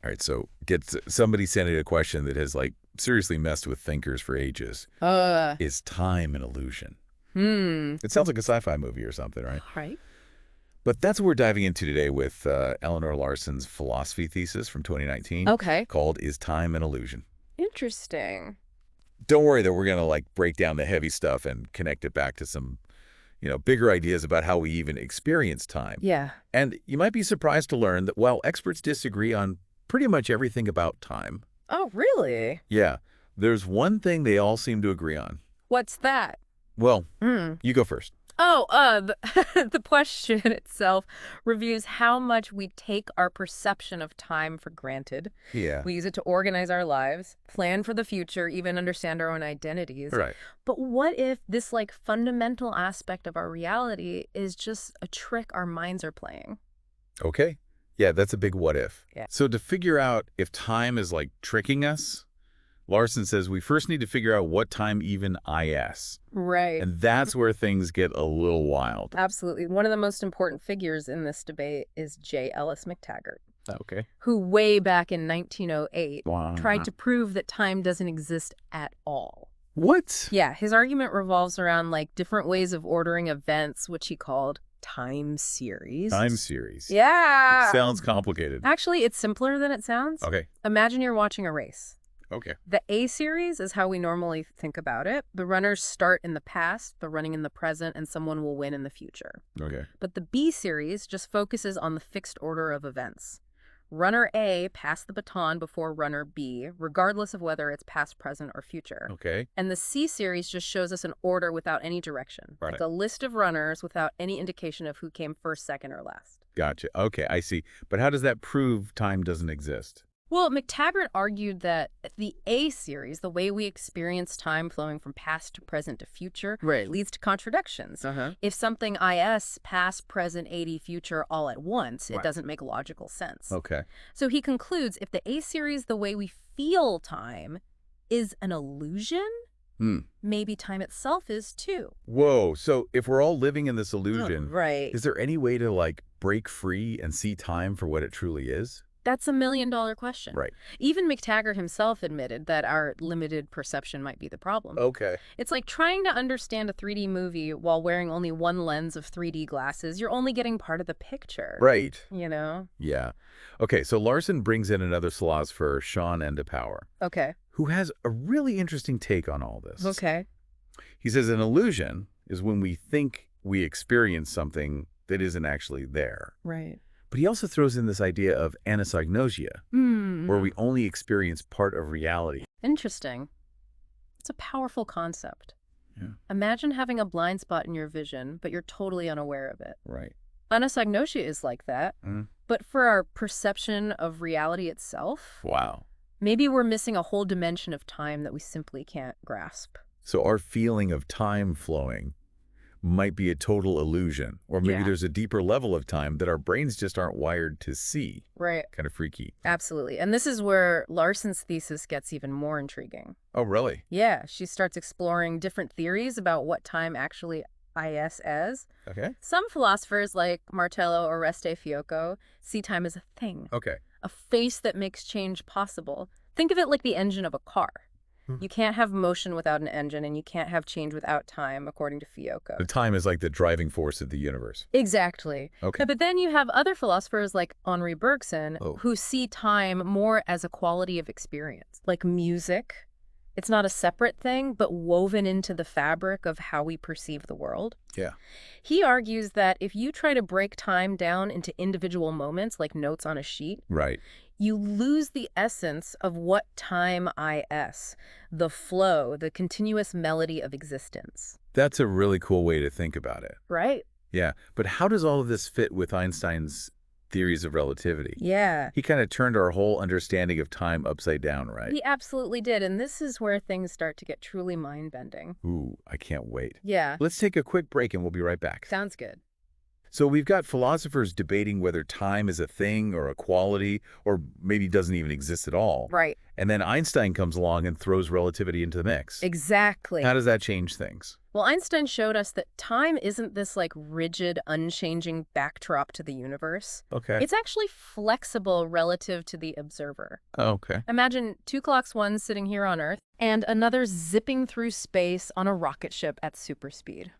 All right, so somebody sent in a question that has, like, seriously messed with thinkers for ages. Is time an illusion? It sounds like a sci-fi movie or something, right? Right. But that's what we're diving into today with Eleanor Larson's philosophy thesis from 2019 Okay. called Is Time an Illusion? Interesting. Don't worry that we're going to, like, break down the heavy stuff and connect it back to some, bigger ideas about how we even experience time. Yeah. And you might be surprised to learn that while experts disagree on pretty much everything about time, Oh, really? yeah, there's one thing they all seem to agree on. What's that? Well, you go first. The question itself reviews how much we take our perception of time for granted. Yeah. We use it to organize our lives, plan for the future, even understand our own identities. Right. But what if this, like, fundamental aspect of our reality is just a trick our minds are playing? Okay. Yeah, that's a big what if. Yeah. So to figure out if time is, like, tricking us, Larson says we first need to figure out what time even is. Right. And that's where things get a little wild. Absolutely. One of the most important figures in this debate is J. Ellis McTaggart, Okay. who way back in 1908 Wow. tried to prove that time doesn't exist at all. What? Yeah, his argument revolves around, like, different ways of ordering events, which he called time series. Time series. Yeah. Sounds complicated. Actually, it's simpler than it sounds. Okay. Imagine you're watching a race. Okay. The A series is how we normally think about it. The runners start in the past, they're running in the present, and someone will win in the future. Okay. But the B series just focuses on the fixed order of events. Runner A passed the baton before runner B, regardless of whether it's past, present, or future. Okay. And the C series just shows us an order without any direction, Right. like a list of runners without any indication of who came first, second, or last. Gotcha. Okay, I see. But how does that prove time doesn't exist? Well, McTaggart argued that the A series, the way we experience time flowing from past to present to future, Right. leads to contradictions. If something is past, present, 80, future all at once, it Right. doesn't make logical sense. Okay. So he concludes if the A series, the way we feel time, is an illusion, maybe time itself is too. Whoa. So if we're all living in this illusion, Right. is there any way to, like, break free and see time for what it truly is? That's $1 million question. Right. Even McTaggart himself admitted that our limited perception might be the problem. Okay. It's like trying to understand a 3D movie while wearing only one lens of 3D glasses. You're only getting part of the picture. Right. You know? Yeah. Okay, so Larson brings in another philosopher, Sean Endepower, Okay. who has a really interesting take on all this. Okay. He says an illusion is when we think we experience something that isn't actually there. Right. But he also throws in this idea of anosognosia, where we only experience part of reality. Interesting. It's a powerful concept. Yeah. Imagine having a blind spot in your vision, but you're totally unaware of it. Right. Anosognosia is like that. But for our perception of reality itself, Wow. maybe we're missing a whole dimension of time that we simply can't grasp. So our feeling of time flowing might be a total illusion, or maybe Yeah. there's a deeper level of time that our brains just aren't wired to see. Right. Kind of freaky. Absolutely. And this is where Larson's thesis gets even more intriguing. Oh, really? Yeah, she starts exploring different theories about what time actually is. Okay. Some philosophers, like Martello or Oreste Fiocco, see time as a thing, Okay. a face that makes change possible. Think of it like the engine of a car. You can't have motion without an engine, and you can't have change without time, according to Fiocco. The time is like the driving force of the universe. Exactly. Okay. But then you have other philosophers like Henri Bergson who see time more as a quality of experience, like music. It's not a separate thing, but woven into the fabric of how we perceive the world. Yeah. He argues that if you try to break time down into individual moments, like notes on a sheet, Right. you lose the essence of what time is, the flow, the continuous melody of existence. That's a really cool way to think about it. Right? Yeah. But how does all of this fit with Einstein's theories of relativity? Yeah. He kind of turned our whole understanding of time upside down, right? He absolutely did. And this is where things start to get truly mind-bending. Ooh, I can't wait. Yeah. Let's take a quick break and we'll be right back. Sounds good. So we've got philosophers debating whether time is a thing or a quality, or maybe doesn't even exist at all. Right. And then Einstein comes along and throws relativity into the mix. Exactly. How does that change things? Well, Einstein showed us that time isn't this rigid, unchanging backdrop to the universe. Okay. It's actually flexible relative to the observer. Okay. Imagine two clocks, one sitting here on Earth and another zipping through space on a rocket ship at super speed.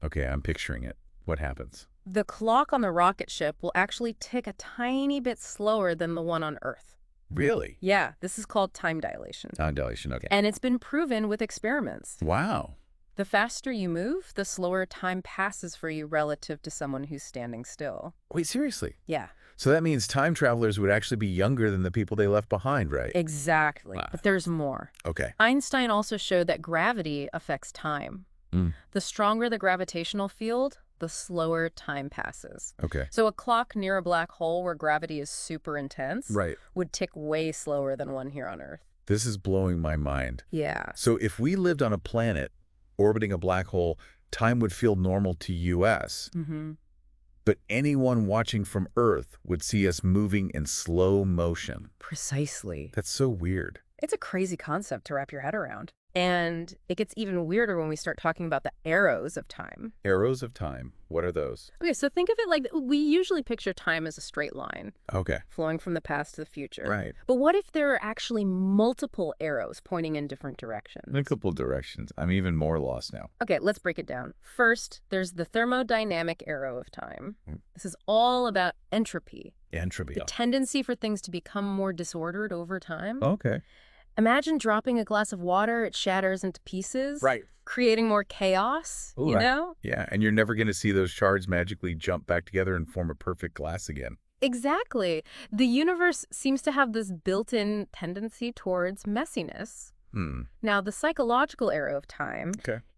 Okay, I'm picturing it. What happens? The clock on the rocket ship will actually tick a tiny bit slower than the one on Earth. Really? Yeah, this is called time dilation. Time dilation, okay. And it's been proven with experiments. Wow. The faster you move, the slower time passes for you relative to someone who's standing still. Wait, seriously? Yeah. So that means time travelers would actually be younger than the people they left behind, right? Exactly. Wow. But there's more. Okay. Einstein also showed that gravity affects time. The stronger the gravitational field, the slower time passes. Okay. So a clock near a black hole where gravity is super intense would tick way slower than one here on Earth. This is blowing my mind. Yeah. So if we lived on a planet orbiting a black hole, time would feel normal to us. But anyone watching from Earth would see us moving in slow motion. Precisely. That's so weird. It's a crazy concept to wrap your head around. And it gets even weirder when we start talking about the arrows of time. Arrows of time. What are those? Okay, so think of it like we usually picture time as a straight line. Okay. Flowing from the past to the future. Right. But what if there are actually multiple arrows pointing in different directions? In a couple directions. I'm even more lost now. Okay, let's break it down. First, there's the thermodynamic arrow of time. This is all about entropy. Entropy. The tendency for things to become more disordered over time. Okay. Imagine dropping a glass of water, it shatters into pieces. Right. Creating more chaos, Ooh, you know? Yeah, and you're never going to see those shards magically jump back together and form a perfect glass again. Exactly. The universe seems to have this built-in tendency towards messiness. Now, the psychological arrow of time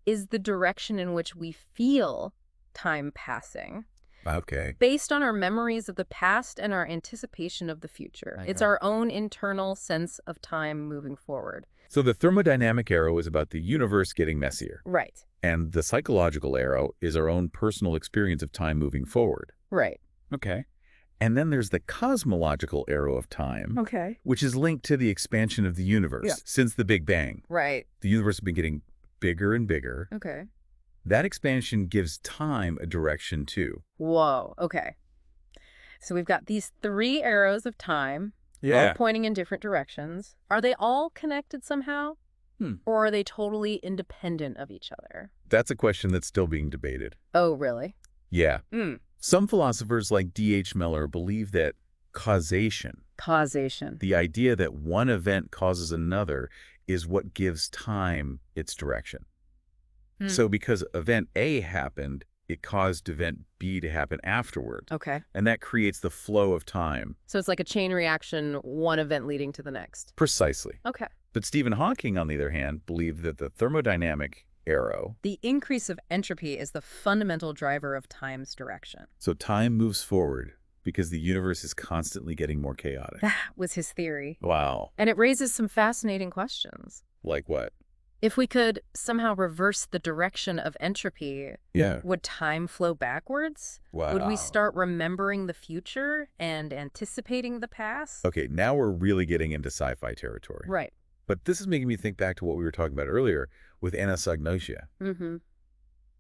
is the direction in which we feel time passing. Okay. Based on our memories of the past and our anticipation of the future. It's our own internal sense of time moving forward. So the thermodynamic arrow is about the universe getting messier. Right. And the psychological arrow is our own personal experience of time moving forward. Right. Okay. And then there's the cosmological arrow of time, which is linked to the expansion of the universe since the Big Bang. Right. The universe has been getting bigger and bigger. Okay. That expansion gives time a direction too. Whoa. Okay. So we've got these three arrows of time, all pointing in different directions. Are they all connected somehow? Or are they totally independent of each other? That's a question that's still being debated. Oh, really? Yeah. Some philosophers like D.H. Miller believe that causation, the idea that one event causes another, is what gives time its direction. So because event A happened, it caused event B to happen afterward. Okay. And that creates the flow of time. So it's like a chain reaction, one event leading to the next. Precisely. Okay. But Stephen Hawking, on the other hand, believed that the thermodynamic arrow, the increase of entropy, is the fundamental driver of time's direction. So time moves forward because the universe is constantly getting more chaotic. That was his theory. Wow. And it raises some fascinating questions. Like what? If we could somehow reverse the direction of entropy, would time flow backwards? Wow. Would we start remembering the future and anticipating the past? Okay, now we're really getting into sci-fi territory. Right. But this is making me think back to what we were talking about earlier with anosognosia.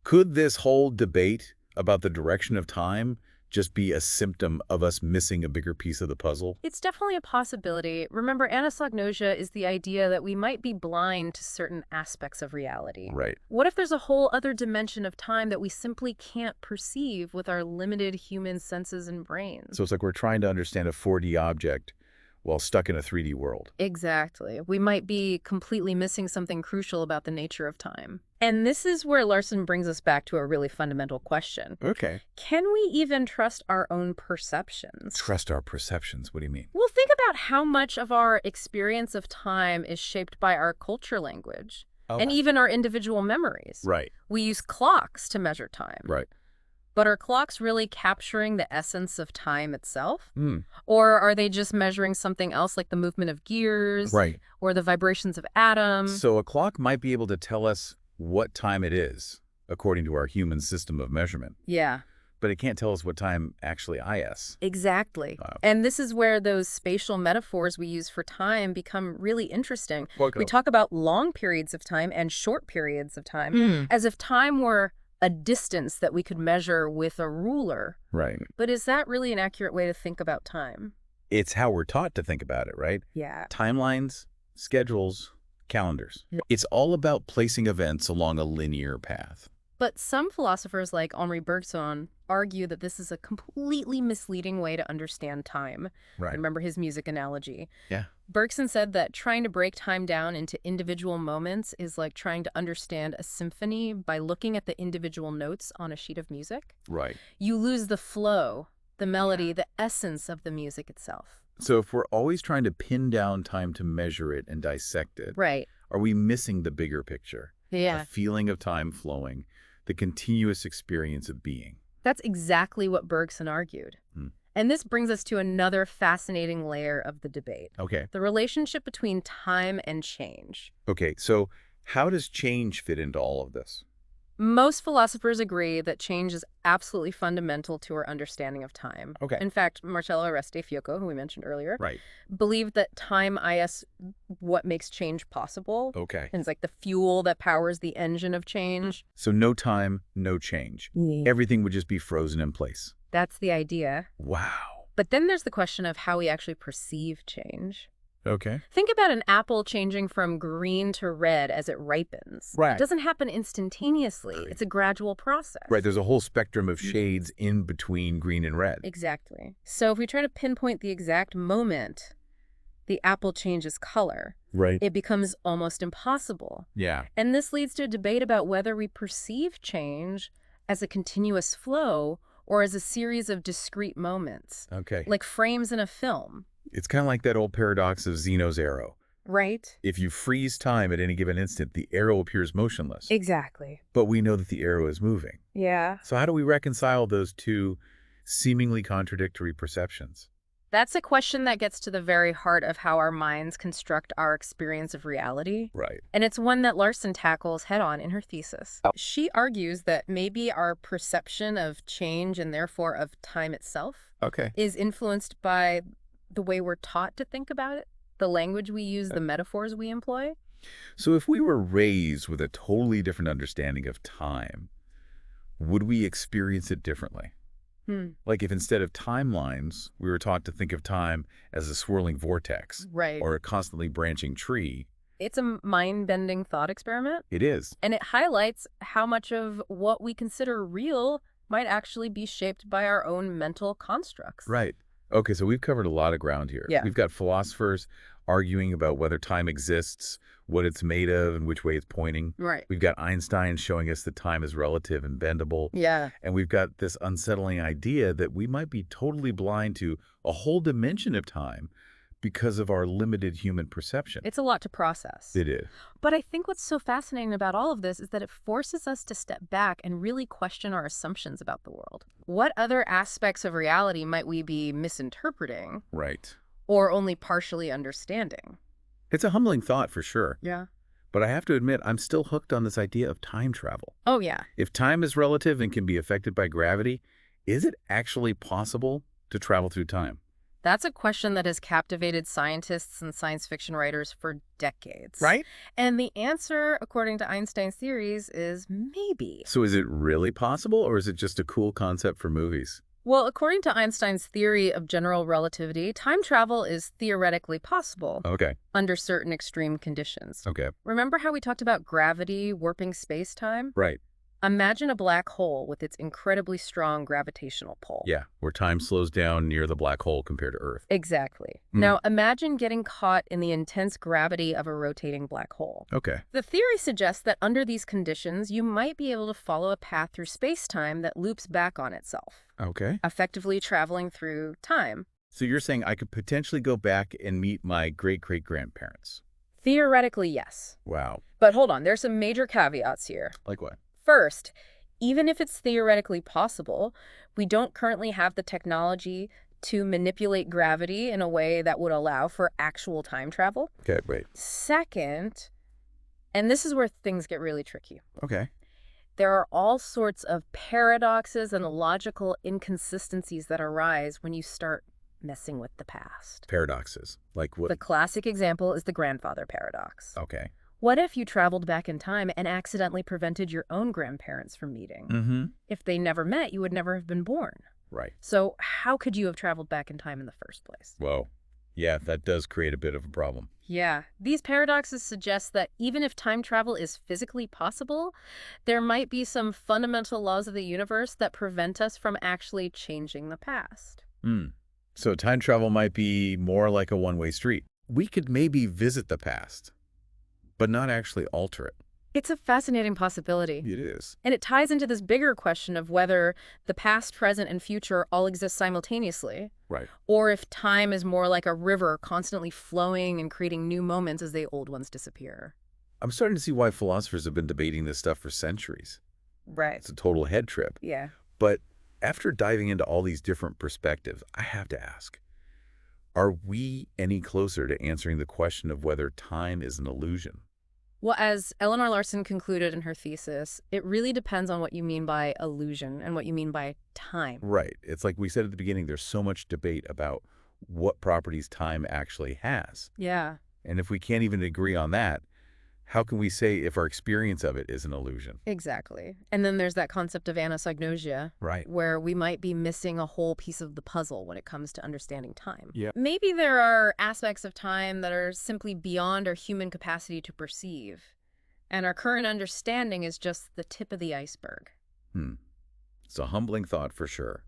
Could this whole debate about the direction of time just be a symptom of us missing a bigger piece of the puzzle? It's definitely a possibility. Remember, anosognosia is the idea that we might be blind to certain aspects of reality. Right. What if there's a whole other dimension of time that we simply can't perceive with our limited human senses and brains? So it's like we're trying to understand a 4D object while stuck in a 3D world. Exactly. We might be completely missing something crucial about the nature of time. And this is where Larson brings us back to a really fundamental question. Okay. Can we even trust our own perceptions? Trust our perceptions? What do you mean? Well, think about how much of our experience of time is shaped by our culture language and even our individual memories. Right. We use clocks to measure time. Right. But are clocks really capturing the essence of time itself? Or are they just measuring something else like the movement of gears? Right. Or the vibrations of atoms? So a clock might be able to tell us what time it is, according to our human system of measurement. Yeah. But it can't tell us what time actually is. Exactly. And this is where those spatial metaphors we use for time become really interesting. We talk about long periods of time and short periods of time as if time were a distance that we could measure with a ruler. Right. But is that really an accurate way to think about time? It's how we're taught to think about it, right? Yeah. Timelines, schedules, calendars. It's all about placing events along a linear path. But some philosophers like Henri Bergson argue that this is a completely misleading way to understand time. Right. Remember his music analogy? Yeah. Bergson said that trying to break time down into individual moments is like trying to understand a symphony by looking at the individual notes on a sheet of music. Right. You lose the flow, the melody, the essence of the music itself. So if we're always trying to pin down time to measure it and dissect it, right, are we missing the bigger picture? Yeah. The feeling of time flowing, the continuous experience of being. That's exactly what Bergson argued. And this brings us to another fascinating layer of the debate. Okay. The relationship between time and change. Okay, so how does change fit into all of this? Most philosophers agree that change is absolutely fundamental to our understanding of time. Okay. In fact, Marcello Restifico, who we mentioned earlier, Right. believed that time is what makes change possible. Okay. And it's like the fuel that powers the engine of change. So no time, no change. Everything would just be frozen in place. That's the idea. Wow. But then there's the question of how we actually perceive change. Okay. Think about an apple changing from green to red as it ripens. Right. It doesn't happen instantaneously. Right. It's a gradual process. Right, there's a whole spectrum of shades in between green and red. Exactly. So if we try to pinpoint the exact moment the apple changes color, Right. it becomes almost impossible. Yeah. And this leads to a debate about whether we perceive change as a continuous flow or as a series of discrete moments, Okay. like frames in a film. It's kind of like that old paradox of Zeno's arrow. Right? If you freeze time at any given instant, the arrow appears motionless. Exactly. But we know that the arrow is moving. Yeah. So how do we reconcile those two seemingly contradictory perceptions? That's a question that gets to the very heart of how our minds construct our experience of reality. Right. And it's one that Larson tackles head-on in her thesis. She argues that maybe our perception of change and therefore of time itself is influenced by the way we're taught to think about it, the language we use, the metaphors we employ. So if we were raised with a totally different understanding of time, would we experience it differently? Like if instead of timelines, we were taught to think of time as a swirling vortex or a constantly branching tree. It's a mind-bending thought experiment. It is. And it highlights how much of what we consider real might actually be shaped by our own mental constructs. Right. Okay, so we've covered a lot of ground here. Yeah. We've got philosophers arguing about whether time exists, what it's made of, and which way it's pointing. Right. We've got Einstein showing us that time is relative and bendable. Yeah. And we've got this unsettling idea that we might be totally blind to a whole dimension of time because of our limited human perception. It's a lot to process. It is. But I think what's so fascinating about all of this is that it forces us to step back and really question our assumptions about the world. What other aspects of reality might we be misinterpreting? Right. Or only partially understanding? It's a humbling thought for sure. Yeah. But I have to admit, I'm still hooked on this idea of time travel. Oh, yeah. If time is relative and can be affected by gravity, is it actually possible to travel through time? That's a question that has captivated scientists and science fiction writers for decades. Right? And the answer, according to Einstein's theories, is maybe. So is it really possible, or is it just a cool concept for movies? Well, according to Einstein's theory of general relativity, time travel is theoretically possible. Okay. Under certain extreme conditions. Okay. Remember how we talked about gravity warping space-time? Right. Imagine a black hole with its incredibly strong gravitational pull. Yeah, where time slows down near the black hole compared to Earth. Exactly. Now, imagine getting caught in the intense gravity of a rotating black hole. Okay. The theory suggests that under these conditions, you might be able to follow a path through space-time that loops back on itself. Okay. Effectively traveling through time. So you're saying I could potentially go back and meet my great-great-grandparents? Theoretically, yes. Wow. But hold on, there's some major caveats here. Like what? First, even if it's theoretically possible, we don't currently have the technology to manipulate gravity in a way that would allow for actual time travel. Okay, wait. Second, and this is where things get really tricky. Okay. There are all sorts of paradoxes and logical inconsistencies that arise when you start messing with the past. Paradoxes. Like what? The classic example is the grandfather paradox. Okay. What if you traveled back in time and accidentally prevented your own grandparents from meeting? Mm-hmm. If they never met, you would never have been born. Right. So how could you have traveled back in time in the first place? Whoa. Yeah, that does create a bit of a problem. Yeah, these paradoxes suggest that even if time travel is physically possible, there might be some fundamental laws of the universe that prevent us from actually changing the past. So time travel might be more like a one-way street. We could maybe visit the past, but not actually alter it. It's a fascinating possibility. It is. And it ties into this bigger question of whether the past, present, and future all exist simultaneously. Right. Or if time is more like a river constantly flowing and creating new moments as the old ones disappear. I'm starting to see why philosophers have been debating this stuff for centuries. Right. It's a total head trip. Yeah. But after diving into all these different perspectives, I have to ask, are we any closer to answering the question of whether time is an illusion? Well, as Eleanor Larson concluded in her thesis, it really depends on what you mean by illusion and what you mean by time. Right. It's like we said at the beginning, there's so much debate about what properties time actually has. Yeah. And if we can't even agree on that, how can we say if our experience of it is an illusion? Exactly. And then there's that concept of anosognosia, Right. where we might be missing a whole piece of the puzzle when it comes to understanding time. Yeah. Maybe there are aspects of time that are simply beyond our human capacity to perceive, and our current understanding is just the tip of the iceberg. It's a humbling thought for sure.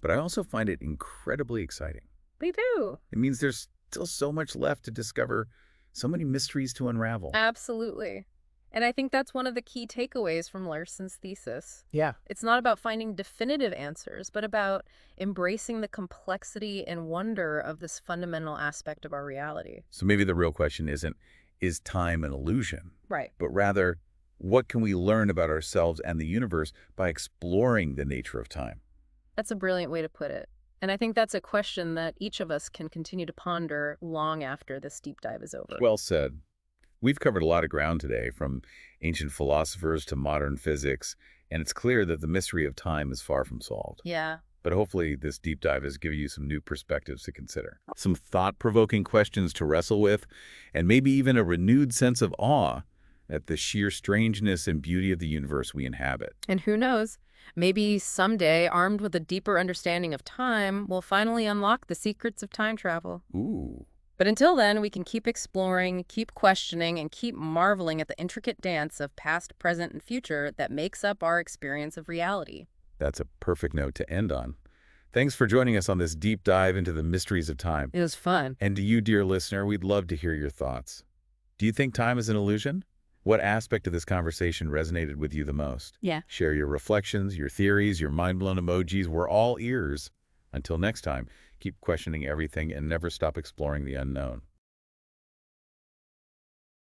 But I also find it incredibly exciting. Me too. It means there's still so much left to discover, so many mysteries to unravel. Absolutely. And I think that's one of the key takeaways from Larson's thesis. Yeah. It's not about finding definitive answers, but about embracing the complexity and wonder of this fundamental aspect of our reality. So maybe the real question isn't, is time an illusion? Right. But rather, what can we learn about ourselves and the universe by exploring the nature of time? That's a brilliant way to put it. And I think that's a question that each of us can continue to ponder long after this deep dive is over. Well said. We've covered a lot of ground today, from ancient philosophers to modern physics, and it's clear that the mystery of time is far from solved. Yeah. But hopefully this deep dive has given you some new perspectives to consider, some thought-provoking questions to wrestle with, and maybe even a renewed sense of awe at the sheer strangeness and beauty of the universe we inhabit. And who knows, maybe someday, armed with a deeper understanding of time, we'll finally unlock the secrets of time travel. Ooh. But until then, we can keep exploring, keep questioning, and keep marveling at the intricate dance of past, present, and future that makes up our experience of reality. That's a perfect note to end on. Thanks for joining us on this deep dive into the mysteries of time. It was fun. And to you, dear listener, we'd love to hear your thoughts. Do you think time is an illusion? What aspect of this conversation resonated with you the most? Yeah. Share your reflections, your theories, your mind-blown emojis. We're all ears. Until next time, keep questioning everything and never stop exploring the unknown.